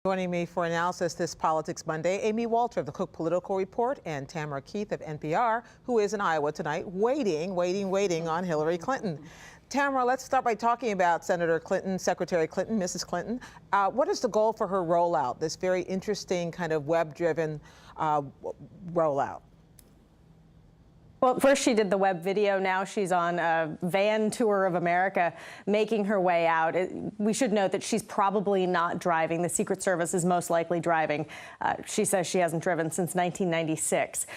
Joining me for analysis this Politics Monday, Amy Walter of the Cook Political Report and Tamara Keith of NPR, who is in Iowa tonight, waiting on Hillary Clinton. Tamara, let's start by talking about Senator Clinton, Secretary Clinton, Mrs. Clinton. What is the goal for her rollout, this very interesting kind of web-driven rollout? Well, first she did the web video. Now she's on a van tour of America, making her way out. We should note that she's probably not driving. The Secret Service is most likely driving. She says she hasn't driven since 1996.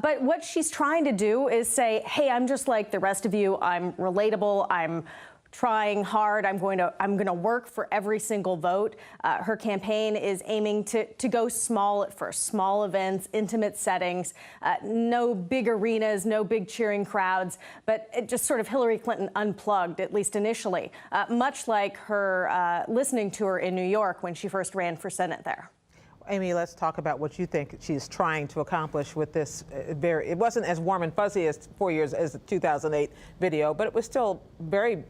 But what she's trying to do is say, hey, I'm just like the rest of you. I'm relatable. I'm trying hard. I'm going to work for every single vote. Her campaign is aiming to go small at first, small events, intimate settings, no big arenas, no big cheering crowds, but it just sort of Hillary Clinton unplugged, at least initially, much like her listening tour in New York when she first ran for Senate there. Amy, let's talk about what you think she's trying to accomplish with this. It wasn't as warm and fuzzy as 4 years as the 2008 video, but it was still very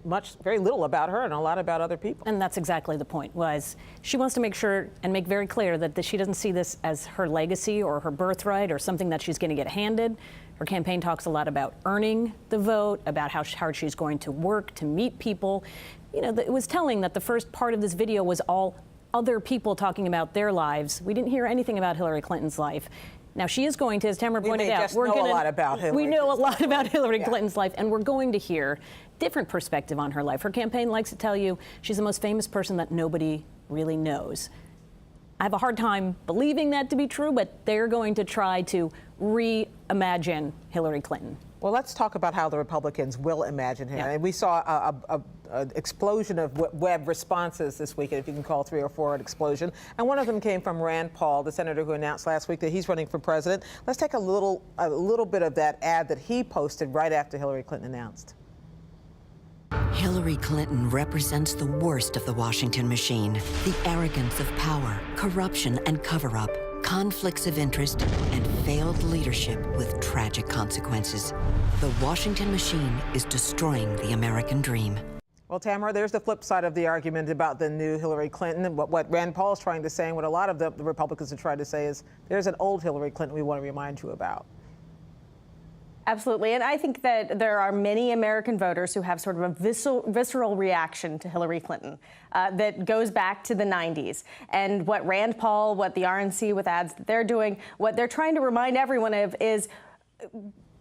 little about her and a lot about other people. And that's exactly the point, was she wants to make sure and make very clear that she doesn't see this as her legacy or her birthright or something that she's going to get handed. Her campaign talks a lot about earning the vote, about how hard she's going to work to meet people. You know, it was telling that the first part of this video was all other people talking about their lives. We didn't hear anything about Hillary Clinton's life. Now, she is going to, as Tamara pointed out, we know a lot about Hillary Clinton's life, and we're going to hear different perspective on her life. Her campaign likes to tell you she's the most famous person that nobody really knows. I have a hard time believing that to be true, but they're going to try to reimagine Hillary Clinton. Well, let's talk about how the Republicans will imagine her. Yeah. And we saw an explosion of web responses this weekend, if you can call 3 or 4 an explosion. And one of them came from Rand Paul, the senator who announced last week that he's running for president. Let's take a little bit of that ad that he posted right after Hillary Clinton announced. Hillary Clinton represents the worst of the Washington machine, the arrogance of power, corruption and cover-up, conflicts of interest, and failed leadership with tragic consequences. The Washington machine is destroying the American dream. Well, Tamara, there's the flip side of the argument about the new Hillary Clinton. And what Rand Paul is trying to say, and what a lot of the Republicans are trying to say, is there's an old Hillary Clinton we want to remind you about. Absolutely. And I think that there are many American voters who have sort of a visceral reaction to Hillary Clinton that goes back to the 90s. And what Rand Paul, what the RNC with ads that they're doing, what they're trying to remind everyone of is,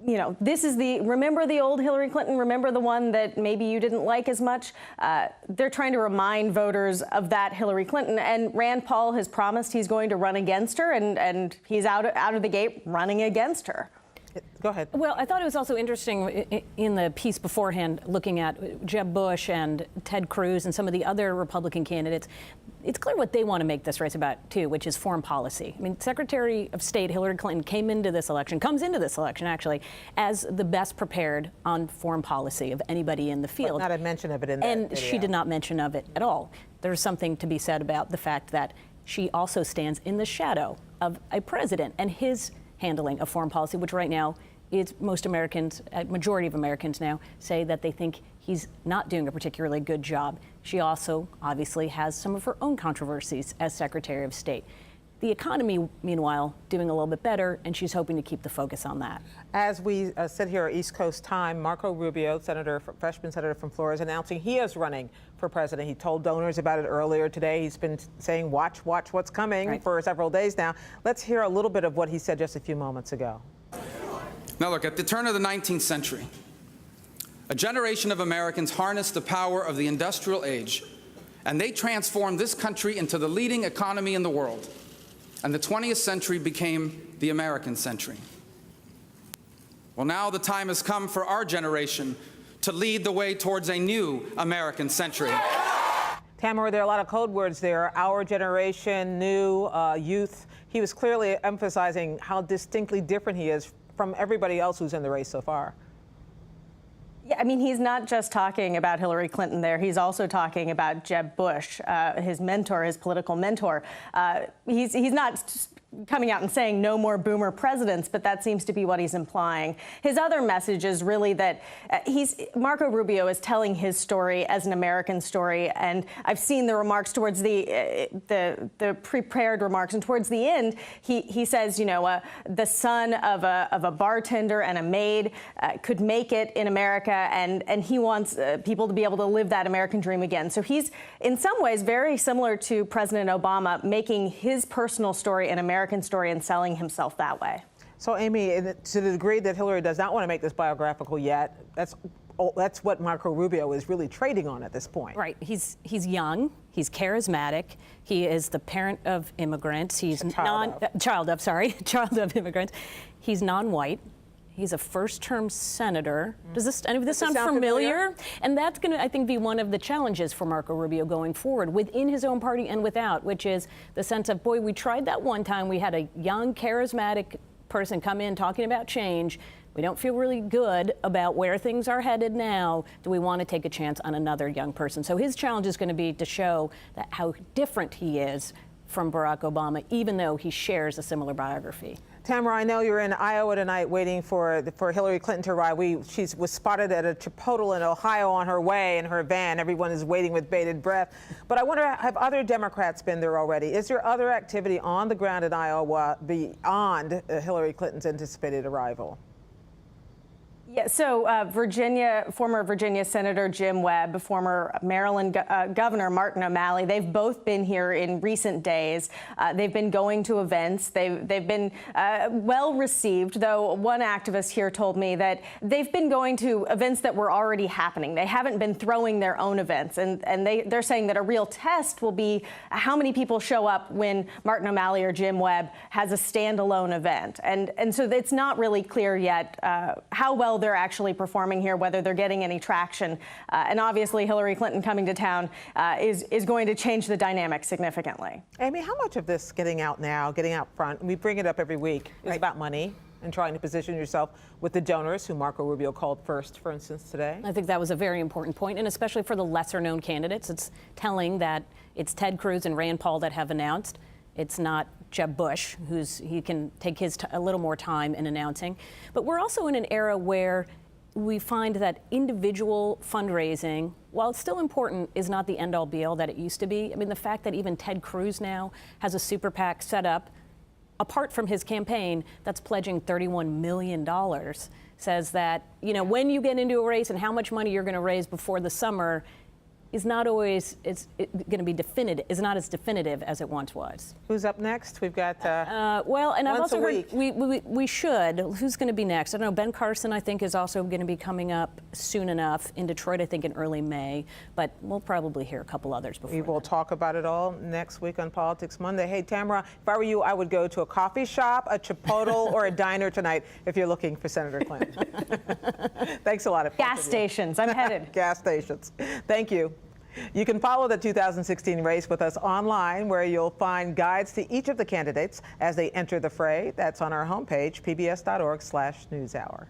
you know, this is remember the old Hillary Clinton, remember the one that maybe you didn't like as much. They're trying to remind voters of that Hillary Clinton. And Rand Paul has promised he's going to run against her, and he's out of the gate running against her. Go ahead. Well, I thought it was also interesting in the piece beforehand, looking at Jeb Bush and Ted Cruz and some of the other Republican candidates. It's clear what they want to make this race about, too, which is foreign policy. I mean, Secretary of State Hillary Clinton comes into this election, actually, as the best prepared on foreign policy of anybody in the field. But not a mention of it in that video. And she did not mention of it at all. There's something to be said about the fact that she also stands in the shadow of a president and his handling of foreign policy, which right now is most Americans, a majority of Americans now, say that they think he's not doing a particularly good job. She also obviously has some of her own controversies as Secretary of State. The economy, meanwhile, doing a little bit better, and she's hoping to keep the focus on that. As we sit here at East Coast time, Marco Rubio, freshman senator from Florida, is announcing he is running for president. He told donors about it earlier today. He's been saying, watch what's coming for several days now. Let's hear a little bit of what he said just a few moments ago. Now look, at the turn of the 19th century, a generation of Americans harnessed the power of the industrial age, and they transformed this country into the leading economy in the world. And the 20th century became the American century. Well, now the time has come for our generation to lead the way towards a new American century. Tamara, there are a lot of code words there. Our generation, new, youth. He was clearly emphasizing how distinctly different he is from everybody else who's in the race so far. Yeah, I mean, he's not just talking about Hillary Clinton there. He's also talking about Jeb Bush, his mentor, his political mentor. He's not coming out and saying no more boomer presidents, but that seems to be what he's implying. His other message is really that Marco Rubio is telling his story as an American story, and I've seen the remarks towards the prepared remarks, and towards the end, he says, you know, the son of a bartender and a maid could make it in America, and he wants people to be able to live that American dream again. So he's in some ways very similar to President Obama, making his personal story an American story and selling himself that way. So, Amy, to the degree that Hillary does not want to make this biographical yet, that's what Marco Rubio is really trading on at this point. Right. He's young. He's charismatic. He is the parent of immigrants. He's child of immigrants. He's non-white. He's a first-term senator. Does any of this sound familiar? And that's going to, I think, be one of the challenges for Marco Rubio going forward within his own party and without, which is the sense of, boy, we tried that one time. We had a young, charismatic person come in talking about change. We don't feel really good about where things are headed now. Do we want to take a chance on another young person? So his challenge is going to be to show that how different he is from Barack Obama, even though he shares a similar biography. Tamara, I know you're in Iowa tonight waiting for Hillary Clinton to arrive. She was spotted at a Chipotle in Ohio on her way in her van. Everyone is waiting with bated breath. But I wonder, have other Democrats been there already? Is there other activity on the ground in Iowa beyond Hillary Clinton's anticipated arrival? Yeah, so former Virginia Senator Jim Webb, former Maryland Governor Martin O'Malley, they've both been here in recent days. They've been going to events. They've been well received, though one activist here told me that they've been going to events that were already happening. They haven't been throwing their own events, and they're saying that a real test will be how many people show up when Martin O'Malley or Jim Webb has a standalone event. And so it's not really clear yet how well they're actually performing here, whether they're getting any traction. And obviously, Hillary Clinton coming to town is going to change the dynamic significantly. Amy, how much of this getting out now, getting out front, we bring it up every week, is about money and trying to position yourself with the donors who Marco Rubio called first, for instance, today? I think that was a very important point, and especially for the lesser-known candidates. It's telling that it's Ted Cruz and Rand Paul that have announced. It's not Jeb Bush, he can take a little more time in announcing. But we're also in an era where we find that individual fundraising, while it's still important, is not the end-all be-all that it used to be. I mean, the fact that even Ted Cruz now has a super PAC set up, apart from his campaign, that's pledging $31 million, says that, you know, when you get into a race and how much money you're going to raise before the summer is not always going to be definitive. Is not as definitive as it once was. Who's up next? We've got well, and I've once also a heard week. we should. Who's going to be next? I don't know. Ben Carson, I think, is also going to be coming up soon enough in Detroit. I think in early May. But we'll probably hear a couple others before. We will talk about it all next week on Politics Monday. Hey, Tamara, if I were you, I would go to a coffee shop, a Chipotle, or a diner tonight if you're looking for Senator Clinton. Thanks a lot. Gas stations. I'm headed. Gas stations. Thank you. You can follow the 2016 race with us online, where you'll find guides to each of the candidates as they enter the fray. That's on our homepage, pbs.org/newshour.